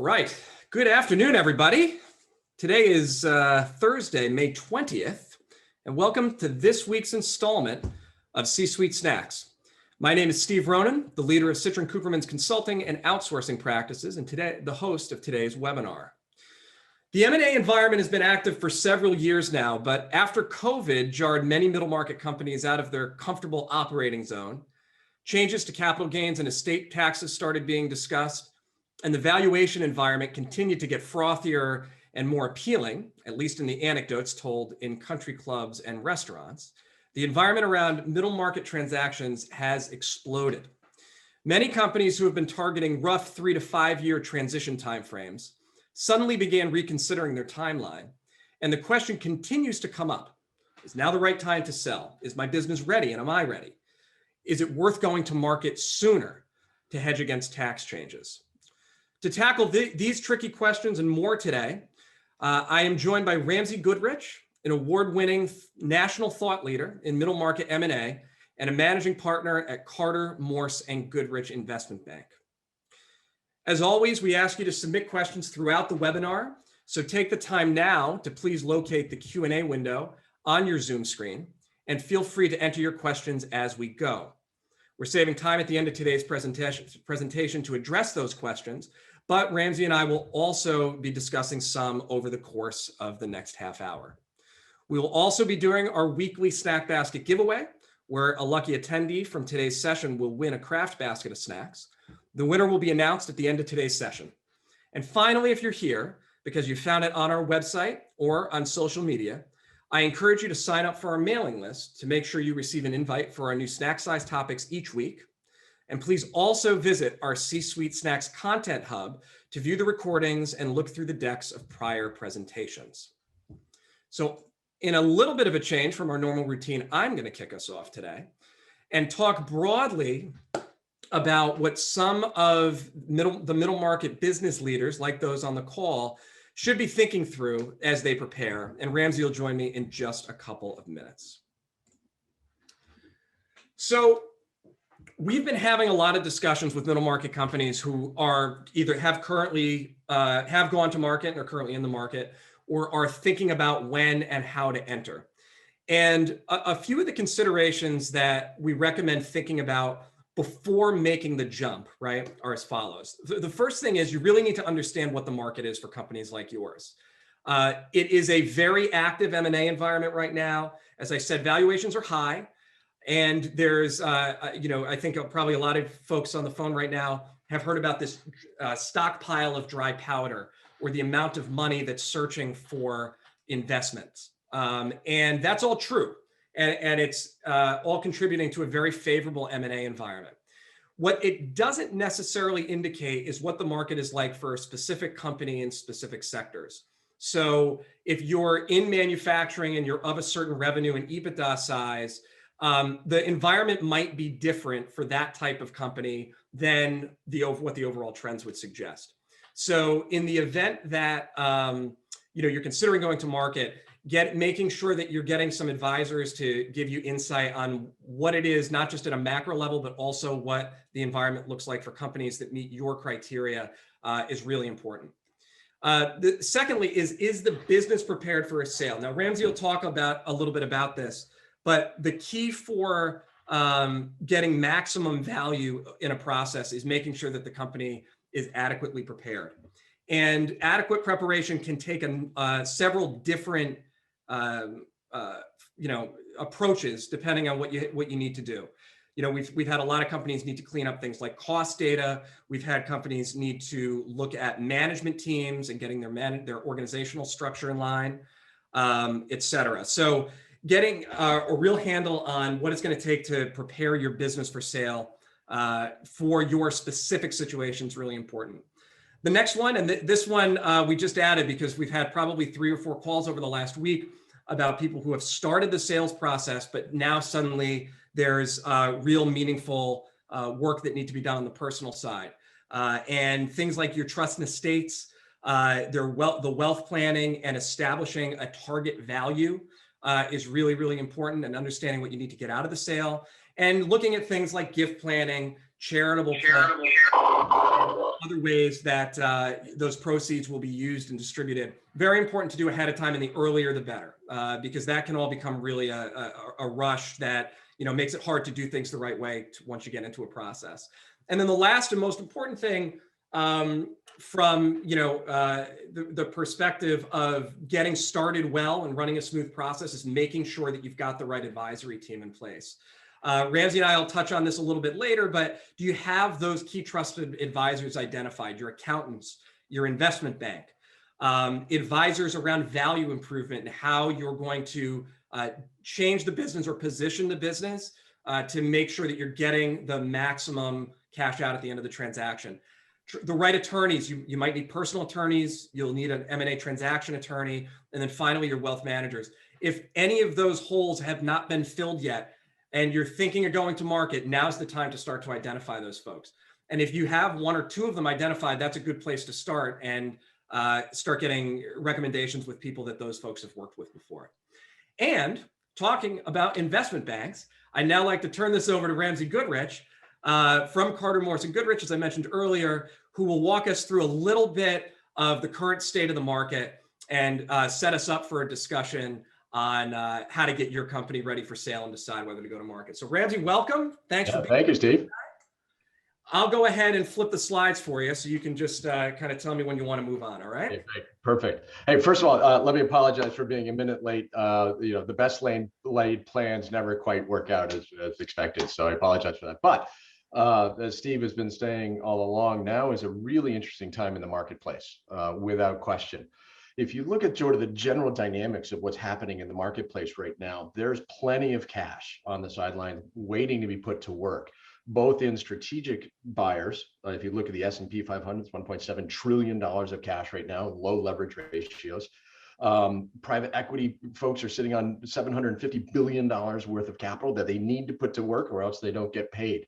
right. Good afternoon, everybody. Today is Thursday, May 20th, and welcome to this week's installment of C-Suite Snacks. My name is Steve Ronan, the leader of Citrin Cooperman's consulting and outsourcing practices, and today the host of today's webinar. The M&A environment has been active for several years now, but after COVID jarred many middle market companies out of their comfortable operating zone, changes to capital gains and estate taxes started being discussed, and the valuation environment continued to get frothier and more appealing, at least in the anecdotes told in country clubs and restaurants. The environment around middle market transactions has exploded. Many companies who have been targeting rough 3 to 5 year transition timeframes suddenly began reconsidering their timeline. And the question continues to come up. Is now the right time to sell? Is my business ready and am I ready? Is it worth going to market sooner to hedge against tax changes? To tackle these tricky questions and more today, I am joined by Ramsey Goodrich, an award-winning national thought leader in middle market M&A and a managing partner at Carter, Morse, and Goodrich Investment Bank. As always, we ask you to submit questions throughout the webinar, so take the time now to please locate the Q&A window on your Zoom screen and feel free to enter your questions as we go. We're saving time at the end of today's presentation to address those questions, but Ramsey and I will also be discussing some over the course of the next half hour. We will also be doing our weekly snack basket giveaway, where a lucky attendee from today's session will win a craft basket of snacks. The winner will be announced at the end of today's session. And finally, if you're here because you found it on our website or on social media, I encourage you to sign up for our mailing list to make sure you receive an invite for our new snack size topics each week. And please also visit our C-Suite Snacks Content Hub to view the recordings and look through the decks of prior presentations. So in a little bit of a change from our normal routine, I'm going to kick us off today and talk broadly about what some of the middle market business leaders, like those on the call, should be thinking through as they prepare. And Ramsey will join me in just a couple of minutes. So we've been having a lot of discussions with middle market companies who are either have gone to market and are currently in the market, or are thinking about when and how to enter. And a few of the considerations that we recommend thinking about before making the jump, right, are as follows. The first thing is you really need to understand what the market is for companies like yours. It is a very active M&A environment right now. As I said, valuations are high. And there's, I think probably a lot of folks on the phone right now have heard about this stockpile of dry powder, or the amount of money that's searching for investments. And that's all true. And it's all contributing to a very favorable M&A environment. What it doesn't necessarily indicate is what the market is like for a specific company in specific sectors. So if you're in manufacturing and you're of a certain revenue and EBITDA size, the environment might be different for that type of company than what the overall trends would suggest. So in the event that you're considering going to market, making sure that you're getting some advisors to give you insight on what it is, not just at a macro level, but also what the environment looks like for companies that meet your criteria is really important. Secondly, is the business prepared for a sale? Now, Ramsey will talk a little bit about this, but the key for getting maximum value in a process is making sure that the company is adequately prepared. And adequate preparation can take several different approaches depending on what you need to do. We've had a lot of companies need to clean up things like cost data. We've had companies need to look at management teams and getting their organizational structure in line, et cetera. So getting a real handle on what it's going to take to prepare your business for sale for your specific situation is really important. The next one, and this one we just added because we've had probably 3 or 4 calls over the last week about people who have started the sales process, but now suddenly there's real meaningful work that need to be done on the personal side. And things like your trust and estates, the wealth planning and establishing a target value is really, really important, and understanding what you need to get out of the sale, and looking at things like gift planning, charitable planning, other ways that those proceeds will be used and distributed. Very important to do ahead of time, and the earlier the better, because that can all become really a rush that makes it hard to do things the right way once you get into a process. And then the last and most important thing, from the perspective of getting started well and running a smooth process, is making sure that you've got the right advisory team in place. Ramsey and I will touch on this a little bit later, but do you have those key trusted advisors identified? Your accountants, your investment bank, advisors around value improvement and how you're going to change the business or position the business to make sure that you're getting the maximum cash out at the end of the transaction. The right attorneys, you might need personal attorneys, you'll need an M&A transaction attorney, and then finally your wealth managers. If any of those holes have not been filled yet, and you're thinking of going to market, now's the time to start to identify those folks. And if you have one or two of them identified, that's a good place to start and start getting recommendations with people that those folks have worked with before. And talking about investment banks, I'd now like to turn this over to Ramsey Goodrich from Carter, Morse & Goodrich, as I mentioned earlier, who will walk us through a little bit of the current state of the market and set us up for a discussion on how to get your company ready for sale and decide whether to go to market. So Ramsey, welcome. Thanks for being here. Thank you, Steve. I'll go ahead and flip the slides for you so you can just kind of tell me when you want to move on, all right? Okay, perfect. Hey, first of all, let me apologize for being a minute late. The best laid plans never quite work out as expected, so I apologize for that. But as Steve has been saying all along, now is a really interesting time in the marketplace, without question. If you look at sort of the general dynamics of what's happening in the marketplace right now, there's plenty of cash on the sideline waiting to be put to work, both in strategic buyers. If you look at the S&P 500, it's $1.7 trillion of cash right now, low leverage ratios. Private equity folks are sitting on $750 billion worth of capital that they need to put to work or else they don't get paid.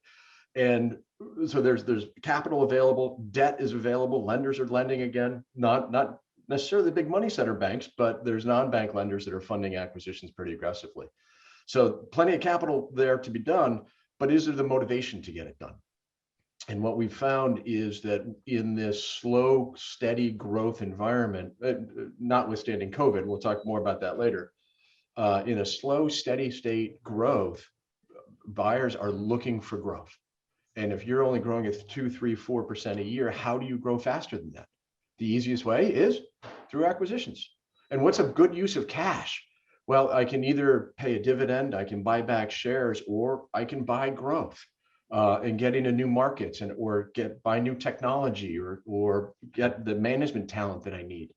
And so there's capital available, debt is available, lenders are lending again, not necessarily the big money center banks, but there's non-bank lenders that are funding acquisitions pretty aggressively. So plenty of capital there to be done, but is there the motivation to get it done? And what we found is that in this slow, steady growth environment, notwithstanding COVID, we'll talk more about that later, in a slow, steady state growth, buyers are looking for growth. And if you're only growing at 2, 3, 4% a year, how do you grow faster than that? The easiest way is through acquisitions. And what's a good use of cash? Well, I can either pay a dividend, I can buy back shares, or I can buy growth and get into new markets or buy new technology or get the management talent that I need.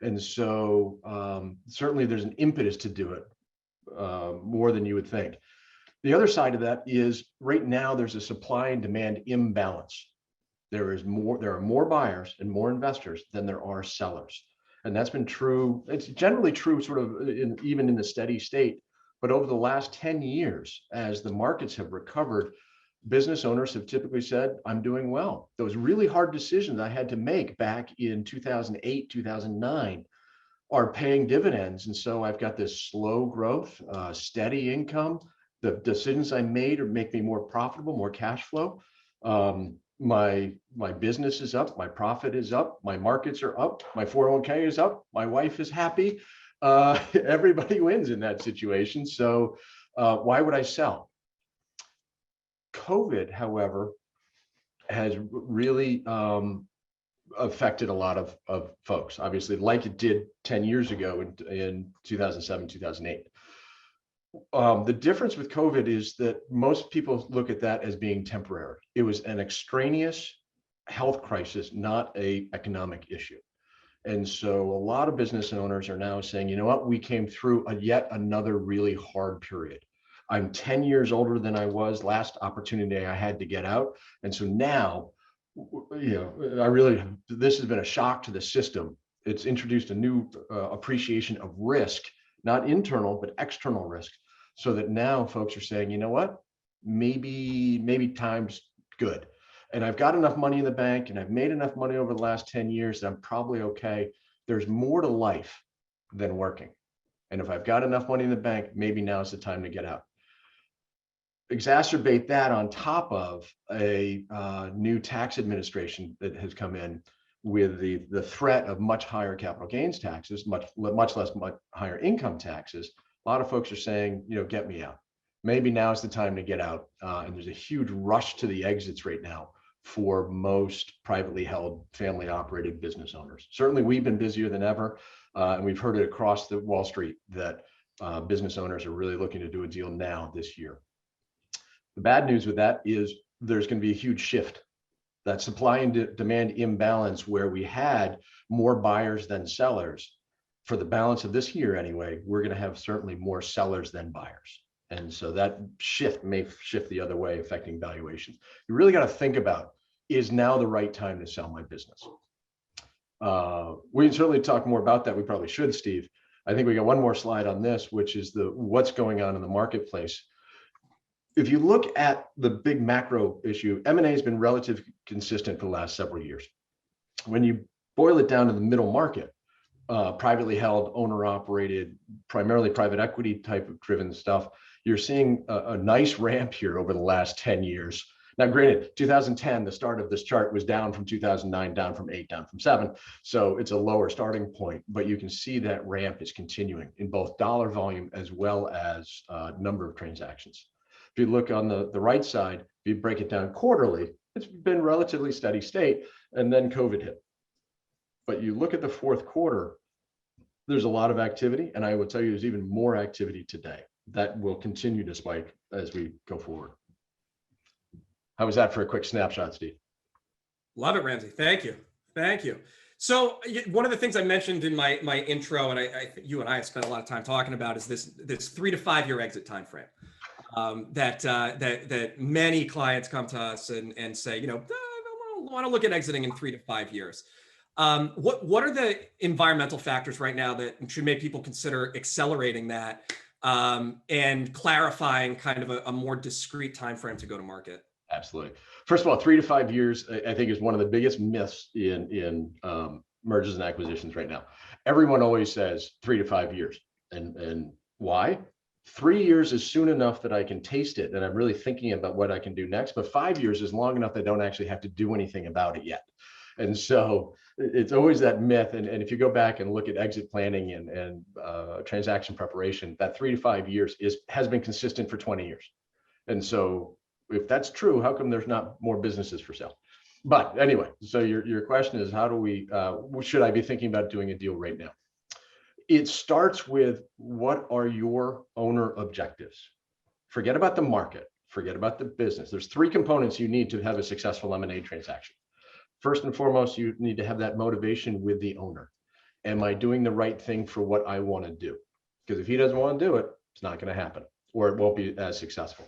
And so certainly there's an impetus to do it more than you would think. The other side of that is right now there's a supply and demand imbalance. There are more buyers and more investors than there are sellers. And that's been true. It's generally true sort of even in the steady state. But over the last 10 years, as the markets have recovered, business owners have typically said, I'm doing well. Those really hard decisions I had to make back in 2008, 2009 are paying dividends. And so I've got this slow growth, steady income. The decisions I made make me more profitable, more cash flow. My business is up, my profit is up, my markets are up, my 401k is up, my wife is happy. Everybody wins in that situation. So why would I sell? COVID, however, has really affected a lot of folks, obviously, like it did 10 years ago in 2007, 2008. The difference with COVID is that most people look at that as being temporary. It was an extraneous health crisis, not an economic issue. And so a lot of business owners are now saying, you know what, we came through yet another really hard period. I'm 10 years older than I was last opportunity I had to get out. And so now, this has been a shock to the system. It's introduced a new appreciation of risk, not internal, but external risk. So that now folks are saying, you know what, maybe time's good. And I've got enough money in the bank and I've made enough money over the last 10 years that I'm probably okay. There's more to life than working. And if I've got enough money in the bank, maybe now's the time to get out. Exacerbate that on top of a new tax administration that has come in with the threat of much higher capital gains taxes, much higher income taxes. A lot of folks are saying, get me out. Maybe now is the time to get out. And there's a huge rush to the exits right now for most privately held, family operated business owners. Certainly, we've been busier than ever. And we've heard it across the Wall Street that business owners are really looking to do a deal now this year. The bad news with that is there's going to be a huge shift. That supply and demand imbalance where we had more buyers than sellers for the balance of this year anyway, we're going to have certainly more sellers than buyers. And so that shift may shift the other way, affecting valuations. You really got to think about, is now the right time to sell my business? We can certainly talk more about that. We probably should, Steve. I think we got one more slide on this, which is what's going on in the marketplace. If you look at the big macro issue, M&A has been relatively consistent for the last several years. When you boil it down to the middle market, privately held, owner-operated, primarily private equity type of driven stuff, you're seeing a nice ramp here over the last 10 years. Now, granted, 2010, the start of this chart was down from 2009, down from 8, down from 7. So it's a lower starting point, but you can see that ramp is continuing in both dollar volume as well as number of transactions. If you look on the right side, if you break it down quarterly, it's been relatively steady state, and then COVID hit. But you look at the fourth quarter, there's a lot of activity, and I will tell you there's even more activity today that will continue to spike as we go forward. How was that for a quick snapshot, Steve? Love it, Ramsey. Thank you. Thank you. So one of the things I mentioned in my intro, and you and I have spent a lot of time talking about, is this 3 to 5 year exit time frame. That many clients come to us and say, I want to look at exiting in 3 to 5 years. What are the environmental factors right now that should make people consider accelerating that and clarifying kind of a more discrete time frame to go to market? Absolutely. First of all, 3 to 5 years, I think, is one of the biggest myths in mergers and acquisitions right now. Everyone always says 3 to 5 years, and why? 3 years is soon enough that I can taste it and I'm really thinking about what I can do next. But 5 years is long enough that I don't actually have to do anything about it yet. And so it's always that myth. And if you go back and look at exit planning and transaction preparation, that 3 to 5 years has been consistent for 20 years. And so if that's true, how come there's not more businesses for sale? But anyway, so your question is, how do we, should I be thinking about doing a deal right now? It starts with, what are your owner objectives? Forget about the market, forget about the business. There's 3 components you need to have a successful M&A transaction. First and foremost, you need to have that motivation with the owner. Am I doing the right thing for what I want to do? Because if he doesn't want to do it, it's not going to happen, or it won't be as successful.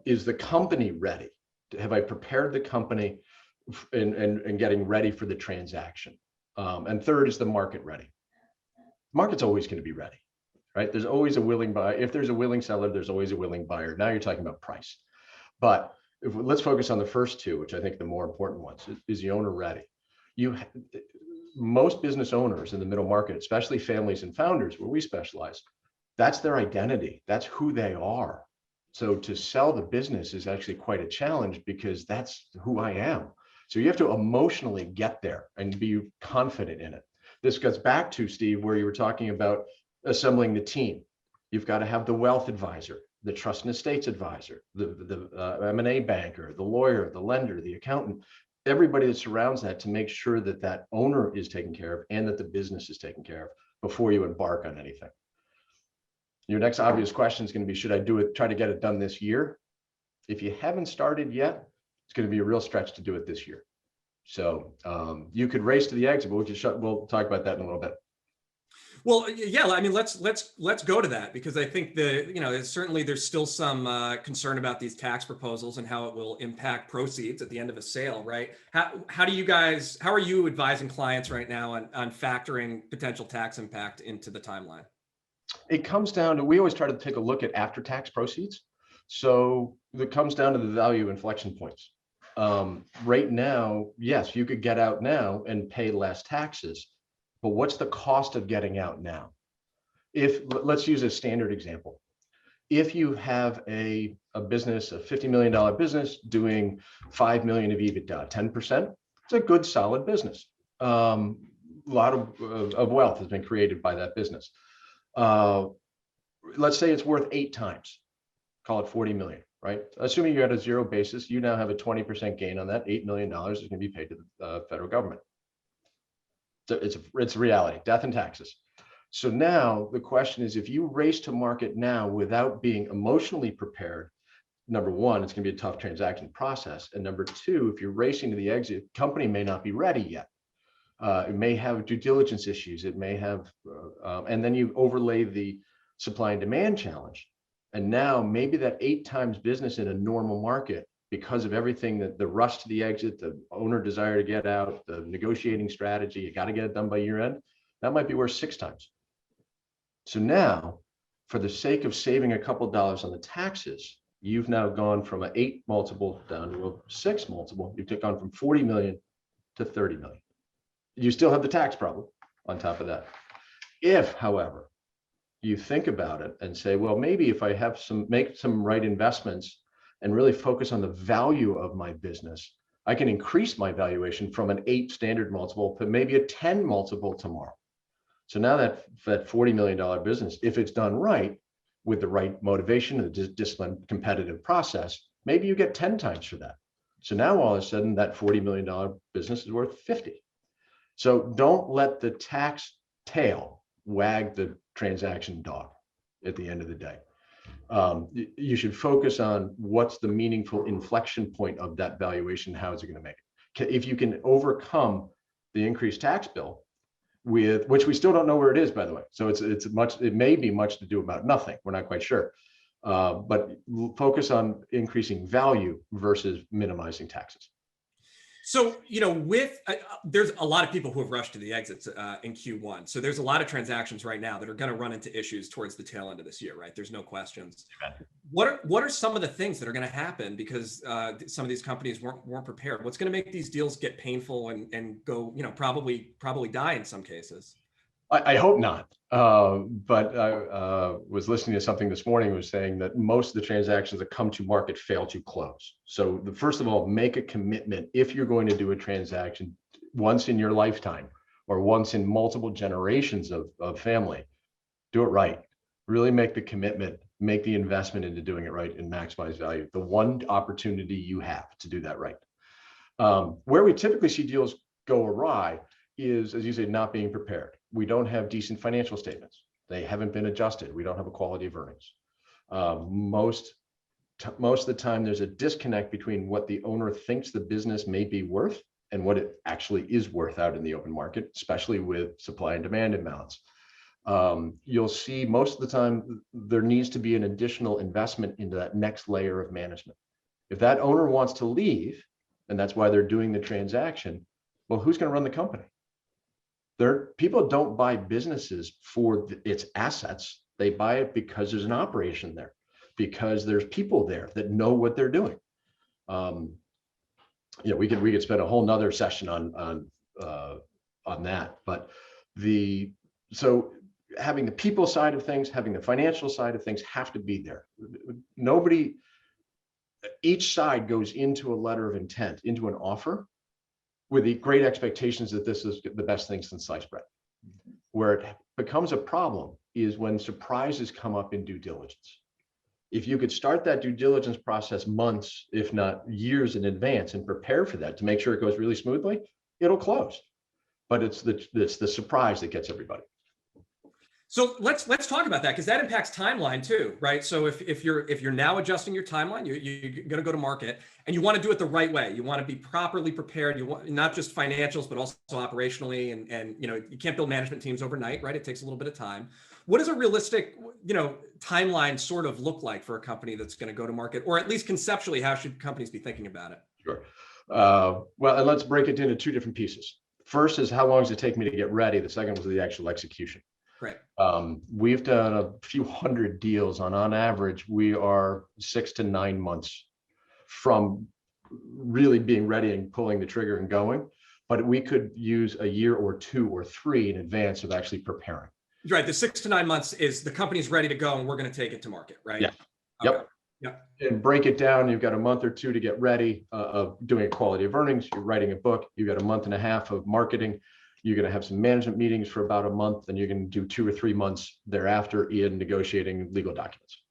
Is the company ready? Have I prepared the company and getting ready for the transaction? And third, is the market ready? Market's always going to be ready, right? There's always a willing buyer. If there's a willing seller, there's always a willing buyer. Now you're talking about price. But let's focus on the first two, which I think the more important ones. Is the owner ready? Most business owners in the middle market, especially families and founders, where we specialize, that's their identity. That's who they are. So to sell the business is actually quite a challenge, because that's who I am. So you have to emotionally get there and be confident in it. This goes back to, Steve, where you were talking about assembling the team. You've got to have the wealth advisor, the trust and estates advisor, the M&A banker, the lawyer, the lender, the accountant, everybody that surrounds that, to make sure that that owner is taken care of and that the business is taken care of before you embark on anything. Your next obvious question is going to be, should I try to get it done this year? If you haven't started yet, it's going to be a real stretch to do it this year. So you could race to the exit, but we'll talk about that in a little bit. Well, yeah, I mean, let's go to that, because I think certainly there's still some concern about these tax proposals and how it will impact proceeds at the end of a sale, right? How are you advising clients right now on factoring potential tax impact into the timeline? It comes down to, we always try to take a look at after-tax proceeds. So it comes down to the value inflection points. Right now, yes, you could get out now and pay less taxes, but what's the cost of getting out now? Let's use a standard example. If you have a business, a $50 million business doing 5 million of EBITDA, 10%, it's a good solid business. A lot of wealth has been created by that business. Let's say it's worth 8 times, call it 40 million, right? Assuming you're at a zero basis, you now have a 20% gain on that. $8 million is going to be paid to the federal government. So it's reality, death and taxes. So now the question is, if you race to market now without being emotionally prepared, number one, it's going to be a tough transaction process. And number two, if you're racing to the exit, the company may not be ready yet. It may have due diligence issues. It may have, and then you overlay the supply and demand challenge. And now maybe that 8 times business in a normal market, because of everything, that the rush to the exit, the owner desire to get out, the negotiating strategy, you got to get it done by year end, that might be worth 6 times. So now, for the sake of saving a couple dollars on the taxes, you've now gone from an 8 multiple down to a 6 multiple. You've gone from 40 million to 30 million. You still have the tax problem on top of that. If, however, you think about it and say, well, maybe if I have make some right investments and really focus on the value of my business, I can increase my valuation from an 8 standard multiple to maybe a 10 multiple tomorrow. So now that $40 million business, if it's done right with the right motivation and the disciplined competitive process, maybe you get 10 times for that. So now all of a sudden that $40 million business is worth 50. So don't let the tax tail wag the transaction dog at the end of the day. You should focus on what's the meaningful inflection point of that valuation. How is it going to make it? If you can overcome the increased tax bill, with which we still don't know where it is, by the way. So it may be much to do about nothing. We're not quite sure. But focus on increasing value versus minimizing taxes. So, there's a lot of people who have rushed to the exits in Q1. So there's a lot of transactions right now that are going to run into issues towards the tail end of this year, right? There's no questions. What are some of the things that are going to happen because some of these companies weren't prepared? What's going to make these deals get painful and go, probably die in some cases? I hope not. But I was listening to something this morning was saying that most of the transactions that come to market fail to close. So first of all, make a commitment if you're going to do a transaction once in your lifetime or once in multiple generations of family, do it right. Really make the commitment, make the investment into doing it right and maximize value. The one opportunity you have to do that right. Where we typically see deals go awry is, as you say, not being prepared. We don't have decent financial statements. They haven't been adjusted. We don't have a quality of earnings. Most of the time, there's a disconnect between what the owner thinks the business may be worth and what it actually is worth out in the open market, especially with supply and demand imbalance. You'll see most of the time there needs to be an additional investment into that next layer of management. If that owner wants to leave, and that's why they're doing the transaction, well, who's going to run the company? People don't buy businesses for its assets. They buy it because there's an operation there, because there's people there that know what they're doing. We could spend a whole nother session on that. But so having the people side of things, having the financial side of things have to be there. Each side goes into a letter of intent, into an offer, with the great expectations that this is the best thing since sliced bread. Where it becomes a problem is when surprises come up in due diligence. If you could start that due diligence process months, if not years in advance, and prepare for that to make sure it goes really smoothly, it'll close. But it's the surprise that gets everybody. So let's talk about that, because that impacts timeline too, right? So if you're now adjusting your timeline, you're going to go to market and you want to do it the right way. You want to be properly prepared. You want not just financials, but also operationally, and you can't build management teams overnight, right? It takes a little bit of time. What does a realistic timeline sort of look like for a company that's going to go to market, or at least conceptually, how should companies be thinking about it? Sure. Well, and let's break it into 2 different pieces. First is how long does it take me to get ready? The second was the actual execution. Right. We've done a few hundred deals on average. We are 6 to 9 months from really being ready and pulling the trigger and going, but we could use a year or 2 or 3 in advance of actually preparing. Right. The 6 to 9 months is the company's ready to go and we're going to take it to market, right? Yeah. Okay. Yep. Yep. And break it down. You've got a month or two to get ready of doing quality of earnings. You're writing a book. You've got a month and a half of marketing. You're going to have some management meetings for about a month, and you're going to do 2 or 3 months thereafter in negotiating legal documents.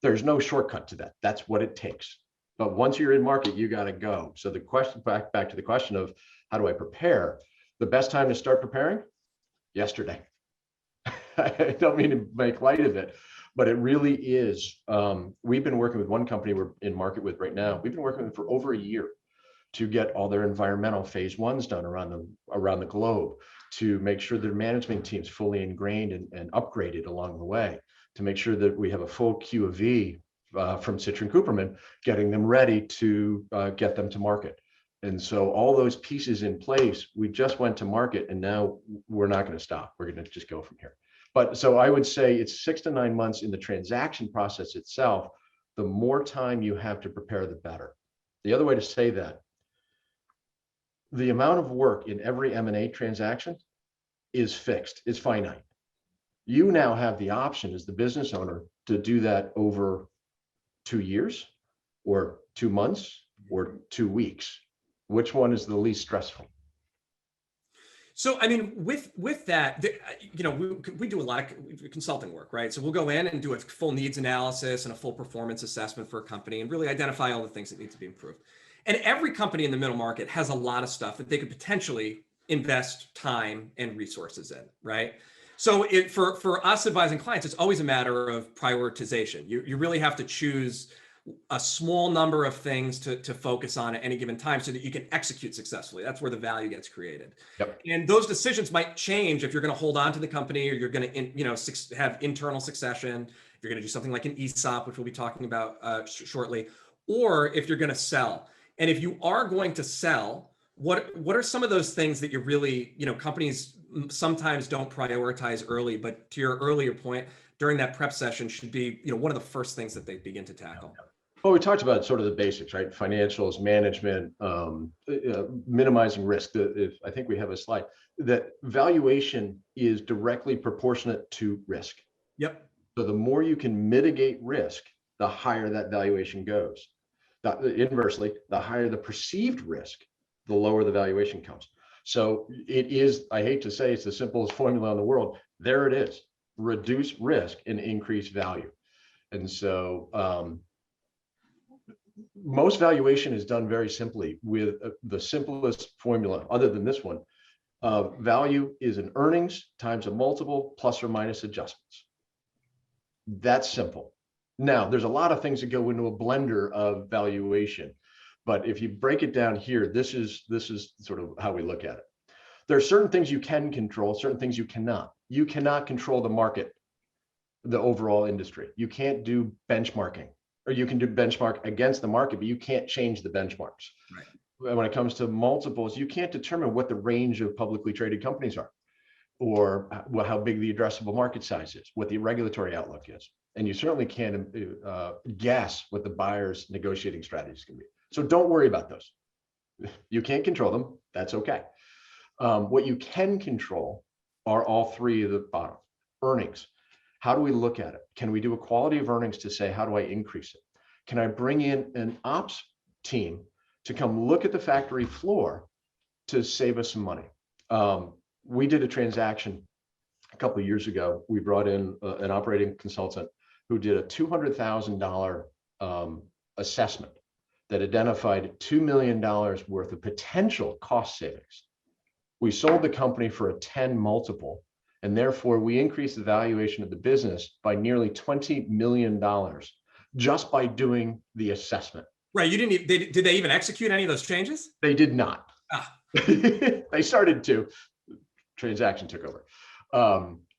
There's no shortcut to that. That's what it takes. But once you're in market, you got to go. So the question, back to the question of how do I prepare? The best time to start preparing? Yesterday. I don't mean to make light of it, but it really is. We've been working with one company we're in market with right now. We've been working with them for over a year to get all their environmental phase ones done around the globe, to make sure their management team's fully ingrained and upgraded along the way, to make sure that we have a full Q of V from Citrin Cooperman, getting them ready to get them to market. And so all those pieces in place, we just went to market, and now we're not going to stop. We're going to just go from here. But so I would say it's 6 to 9 months in the transaction process itself. The more time you have to prepare, the better. The other way to say that, the amount of work in every M&A transaction is fixed, is finite. You now have the option as the business owner to do that over 2 years or 2 months or 2 weeks. Which one is the least stressful? So, I mean, with that, we do a lot of consulting work, right? So we'll go in and do a full needs analysis and a full performance assessment for a company and really identify all the things that need to be improved. And every company in the middle market has a lot of stuff that they could potentially invest time and resources in, right? So for us advising clients, it's always a matter of prioritization. You really have to choose a small number of things to focus on at any given time so that you can execute successfully. That's where the value gets created. Yep. And those decisions might change if you're going to hold on to the company, or you're going to have internal succession. If you're going to do something like an ESOP, which we'll be talking about shortly, or if you're going to sell. And if you are going to sell, what are some of those things that you really, companies sometimes don't prioritize early, but to your earlier point, during that prep session should be, one of the first things that they begin to tackle? Well, we talked about sort of the basics, right? Financials, management, minimizing risk. I think we have a slide that valuation is directly proportionate to risk. Yep. So the more you can mitigate risk, the higher that valuation goes. Inversely, the higher the perceived risk, the lower the valuation comes. So it is, I hate to say it's the simplest formula in the world. There it is. Reduce risk and increase value. And so most valuation is done very simply with the simplest formula other than this one. Value is an earnings times a multiple plus or minus adjustments. That's simple. Now, there's a lot of things that go into a blender of valuation, but if you break it down here, this is sort of how we look at it. There are certain things you can control, certain things you cannot. You cannot control the market, the overall industry. You can't do benchmarking, or you can do benchmark against the market, but you can't change the benchmarks. Right. When it comes to multiples, you can't determine what the range of publicly traded companies are, or how big the addressable market size is, what the regulatory outlook is. And you certainly can't guess what the buyer's negotiating strategies can be. So don't worry about those. You can't control them. That's okay. What you can control are all three of the bottom. Earnings. How do we look at it? Can we do a quality of earnings to say, how do I increase it? Can I bring in an ops team to come look at the factory floor to save us some money? We did a transaction a couple of years ago. We brought in an operating consultant who did a $200,000 assessment that identified $2 million worth of potential cost savings. We sold the company for a 10 multiple, and therefore we increased the valuation of the business by nearly $20 million just by doing the assessment. Right. Did they even execute any of those changes? They did not. They started to. Transaction took over.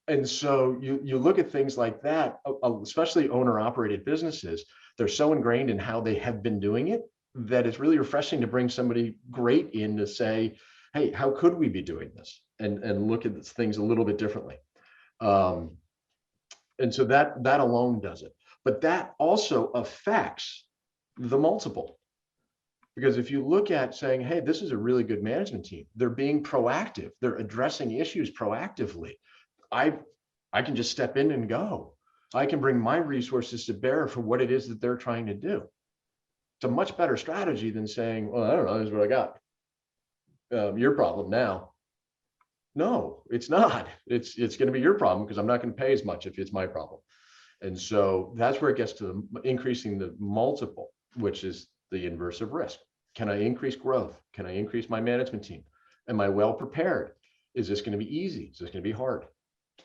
And so you look at things like that, especially owner-operated businesses, they're so ingrained in how they have been doing it that it's really refreshing to bring somebody great in to say, hey, how could we be doing this? And look at things a little bit differently. And so that alone does it. But that also affects the multiple. Because if you look at saying, hey, this is a really good management team, they're being proactive, they're addressing issues proactively. I I can just step in and go. I can bring my resources to bear for what it is that they're trying to do. It's a much better strategy than saying, well, I don't know, this is what I got. Your problem now. No, it's not. It's going to be your problem because I'm not going to pay as much if it's my problem. And so that's where it gets to increasing the multiple, which is the inverse of risk. Can I increase growth? Can I increase my management team? Am I well prepared? Is this going to be easy? Is this going to be hard?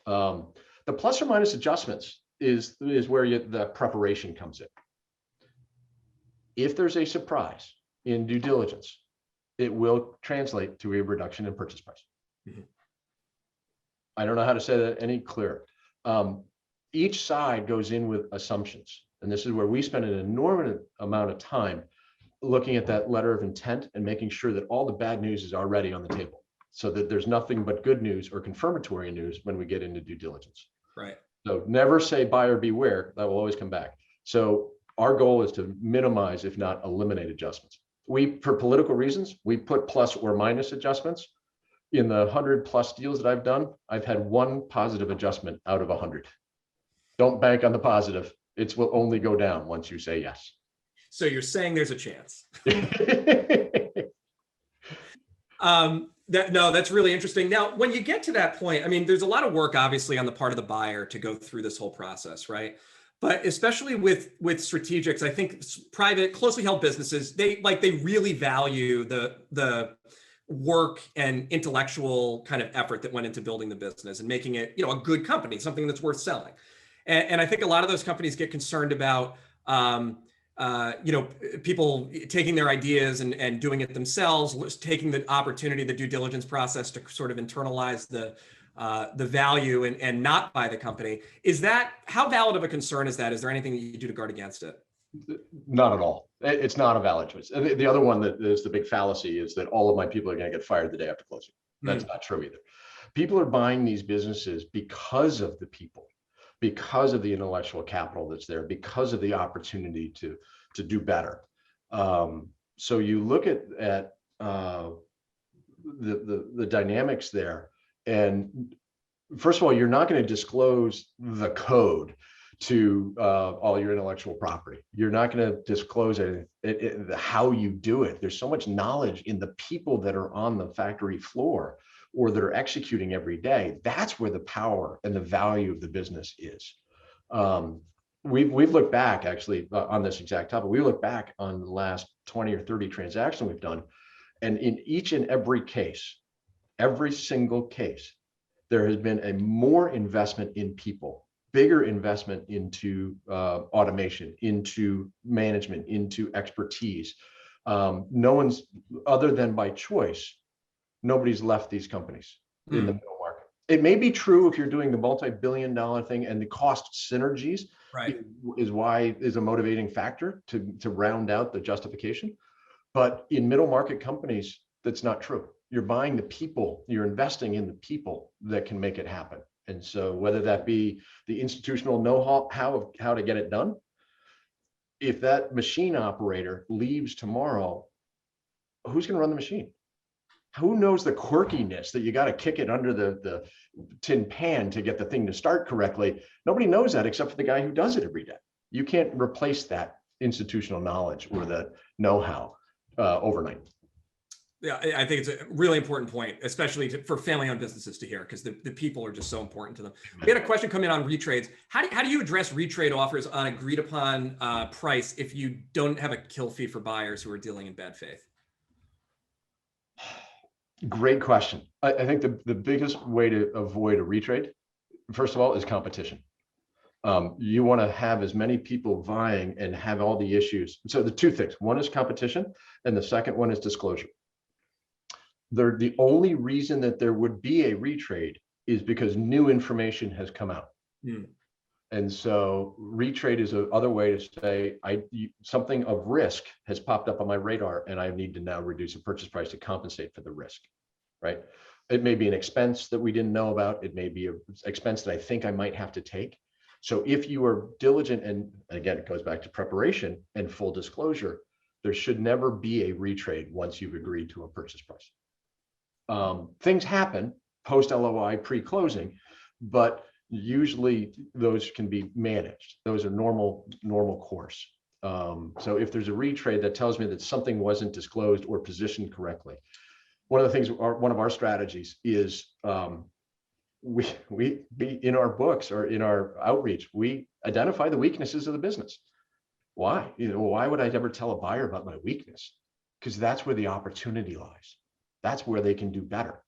The plus or minus adjustments is where the preparation comes in. If there's a surprise in due diligence, it will translate to a reduction in purchase price. Mm-hmm. I don't know how to say that any clearer. Each side goes in with assumptions. And this is where we spend an enormous amount of time looking at that letter of intent and making sure that all the bad news is already on the table so that there's nothing but good news or confirmatory news when we get into due diligence. Right. So never say buyer beware. That will always come back. So our goal is to minimize, if not eliminate, adjustments. For political reasons, we put plus or minus adjustments. In the 100+ deals that I've done, I've had one positive adjustment out of 100. Don't bank on the positive. It will only go down once you say yes. So you're saying there's a chance. That's really interesting. Now, when you get to that point, I mean, there's a lot of work, obviously, on the part of the buyer to go through this whole process, right? But especially with strategics, I think private, closely held businesses, they really value the work and intellectual kind of effort that went into building the business and making it, a good company, something that's worth selling. And I think a lot of those companies get concerned about, people taking their ideas and doing it themselves, taking the opportunity, the due diligence process to sort of internalize the value and not buy the company. How valid of a concern is that? Is there anything that you do to guard against it? Not at all. It's not a valid choice. And the other one that is the big fallacy is that all of my people are going to get fired the day after closing. That's not true either. People are buying these businesses because of the people, because of the intellectual capital that's there, because of the opportunity to do better. So you look at the dynamics there, and first of all, you're not going to disclose the code to all your intellectual property. You're not going to disclose how you do it. There's so much knowledge in the people that are on the factory floor or that are executing every day. That's where the power and the value of the business is. We've looked back actually on this exact topic. We look back on the last 20 or 30 transactions we've done, and in each and every case, every single case, there has been a more investment in people, bigger investment into automation, into management, into expertise. No one's, other than by choice, nobody's left these companies in the middle market. It may be true if you're doing the multi-billion-dollar thing and the cost synergies is a motivating factor to round out the justification. But in middle market companies, that's not true. You're buying the people, you're investing in the people that can make it happen. And so whether that be the institutional know-how of how to get it done, if that machine operator leaves tomorrow, who's going to run the machine? Who knows the quirkiness that you got to kick it under the tin pan to get the thing to start correctly? Nobody knows that except for the guy who does it every day. You can't replace that institutional knowledge or the know-how overnight. Yeah, I think it's a really important point, especially for family-owned businesses to hear, because the people are just so important to them. We had a question come in on retrades. How do you address retrade offers on agreed upon price if you don't have a kill fee for buyers who are dealing in bad faith? Great question. I think the biggest way to avoid a retrade, first of all, is competition. You want to have as many people vying and have all the issues. So the two things, one is competition, and the second one is disclosure. The only reason that there would be a retrade is because new information has come out. And so retrade is another way to say something of risk has popped up on my radar and I need to now reduce the purchase price to compensate for the risk, right? It may be an expense that we didn't know about. It may be an expense that I think I might have to take. So if you are diligent, and again, it goes back to preparation and full disclosure, there should never be a retrade once you've agreed to a purchase price. Things happen post LOI, pre-closing, but usually those can be managed. Those are normal course. So if there's a retrade that tells me that something wasn't disclosed or positioned correctly, one of the things, one of our strategies is we in our books or in our outreach, we identify the weaknesses of the business. Why? Why would I ever tell a buyer about my weakness? Because that's where the opportunity lies. That's where they can do better.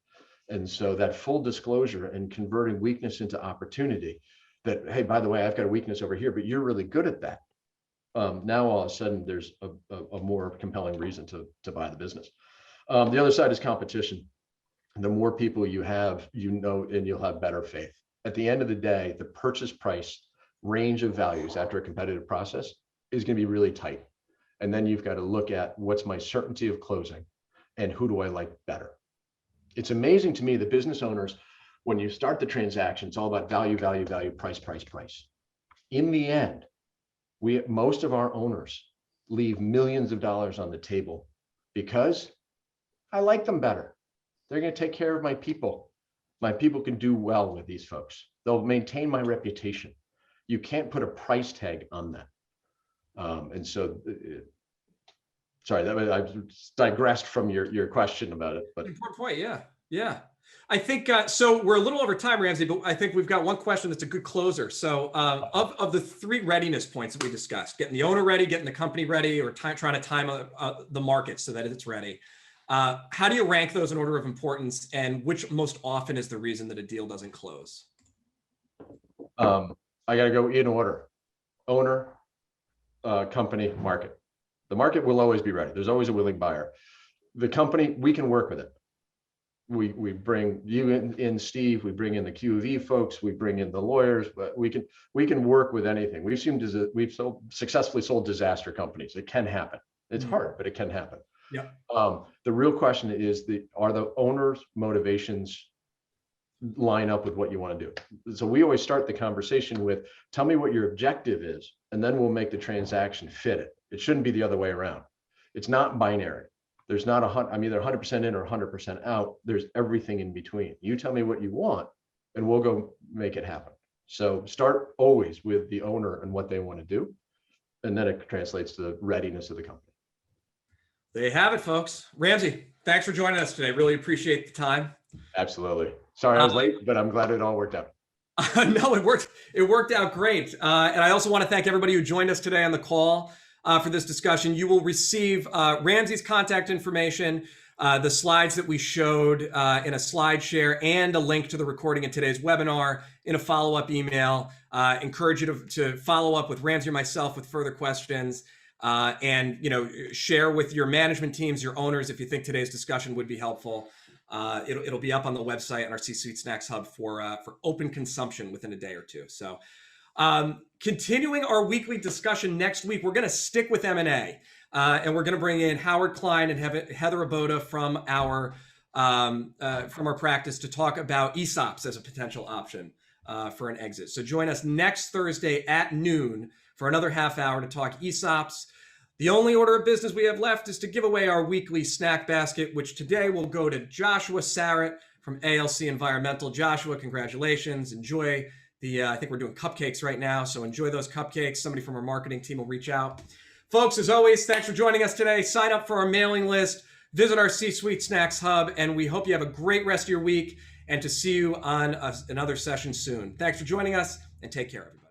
And so that full disclosure and converting weakness into opportunity, that, hey, by the way, I've got a weakness over here, but you're really good at that. Now all of a sudden there's a more compelling reason to buy the business. The other side is competition. The more people you have, and you'll have better faith. At the end of the day, the purchase price range of values after a competitive process is going to be really tight. And then you've got to look at what's my certainty of closing and who do I like better. It's amazing to me that business owners, when you start the transaction, it's all about value, value, value, price, price, price. In the end, most of our owners leave millions of dollars on the table because I like them better. They're going to take care of my people. My people can do well with these folks. They'll maintain my reputation. You can't put a price tag on that. And so, sorry, I digressed from your question about it. But important point, yeah. I think so. We're a little over time, Ramsey, but I think we've got one question that's a good closer. So, of the 3 readiness points that we discussed, getting the owner ready, getting the company ready, or trying to time the market so that it's ready. How do you rank those in order of importance, and which most often is the reason that a deal doesn't close? I got to go in order: owner, company, market. The market will always be ready. There's always a willing buyer. The company, we can work with it. We bring you in, Steve. We bring in the QV folks. We bring in the lawyers. But we can work with anything. We've successfully sold disaster companies. It can happen. It's hard, but it can happen. Yeah. The real question is, are the owners' motivations line up with what you want to do? So we always start the conversation with, tell me what your objective is, and then we'll make the transaction fit it. It shouldn't be the other way around. It's not binary. There's not I'm either 100% in or 100% out. There's everything in between. You tell me what you want, and we'll go make it happen. So start always with the owner and what they want to do, and then it translates to the readiness of the company. There you have it, folks. Ramsey, thanks for joining us today. Really appreciate the time. Absolutely. Sorry I was late, but I'm glad it all worked out. No, it worked. It worked out great. And I also want to thank everybody who joined us today on the call for this discussion. You will receive Ramsey's contact information, the slides that we showed in a slide share, and a link to the recording of today's webinar in a follow-up email. Encourage you to follow up with Ramsey or myself with further questions. And share with your management teams, your owners, if you think today's discussion would be helpful. It'll be up on the website on our C-Suite Snacks Hub for open consumption within a day or two. So, continuing our weekly discussion next week, we're going to stick with M&A, and we're going to bring in Howard Klein and Heather Aboda from our practice to talk about ESOPs as a potential option for an exit. So join us next Thursday at noon for another half hour to talk ESOPs. The only order of business we have left is to give away our weekly snack basket, which today will go to Joshua Sarrett from ALC Environmental. Joshua, congratulations. Enjoy I think we're doing cupcakes right now, so enjoy those cupcakes. Somebody from our marketing team will reach out. Folks, as always, thanks for joining us today. Sign up for our mailing list, visit our C-Suite Snacks Hub, and we hope you have a great rest of your week and to see you on another session soon. Thanks for joining us, and take care, everybody.